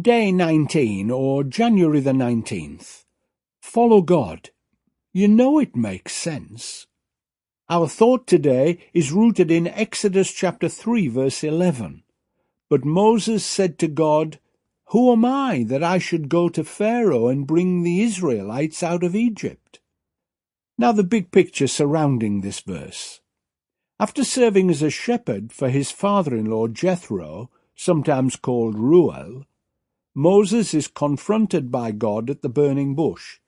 Day 19, or January the 19th. Follow God. You know it makes sense. Our thought today is rooted in Exodus chapter 3, verse 11. But Moses said to God, "Who am I that I should go to Pharaoh and bring the Israelites out of Egypt?" Now the big picture surrounding this verse. After serving as a shepherd for his father-in-law Jethro, sometimes called Reuel, Moses is confronted by God at the burning bush.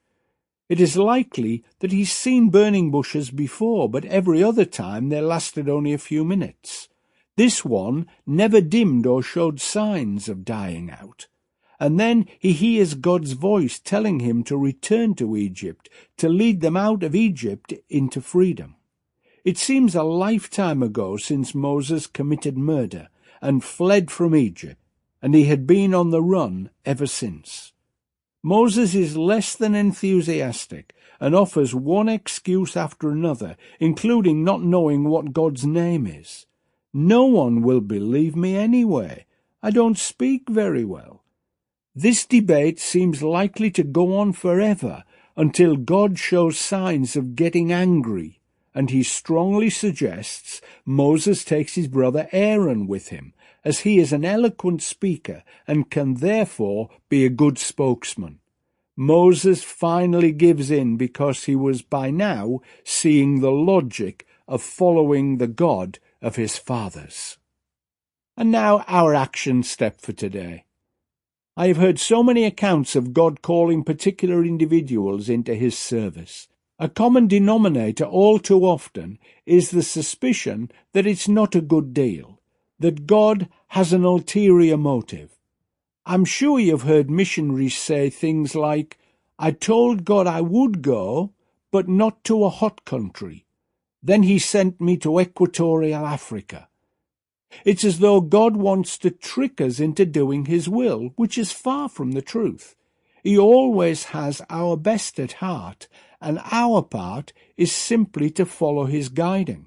It is likely that he's seen burning bushes before, but every other time they lasted only a few minutes. This one never dimmed or showed signs of dying out. And then he hears God's voice telling him to return to Egypt, to lead them out of Egypt into freedom. It seems a lifetime ago since Moses committed murder and fled from Egypt, and he had been on the run ever since. Moses is less than enthusiastic and offers one excuse after another, including not knowing what God's name is. "No one will believe me anyway. I don't speak very well." This debate seems likely to go on forever until God shows signs of getting angry, and he strongly suggests Moses takes his brother Aaron with him, as he is an eloquent speaker and can therefore be a good spokesman. Moses finally gives in because he was by now seeing the logic of following the God of his fathers. And now our action step for today. I have heard so many accounts of God calling particular individuals into his service. A common denominator all too often is the suspicion that it's not a good deal, that God has an ulterior motive. I'm sure you've heard missionaries say things like, "I told God I would go, but not to a hot country. Then he sent me to Equatorial Africa." It's as though God wants to trick us into doing his will, which is far from the truth. He always has our best at heart, and our part is simply to follow his guiding.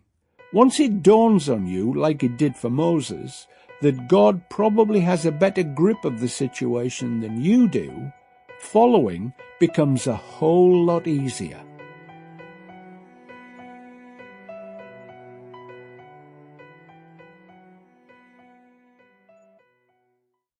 Once it dawns on you, like it did for Moses, that God probably has a better grip of the situation than you do, following becomes a whole lot easier.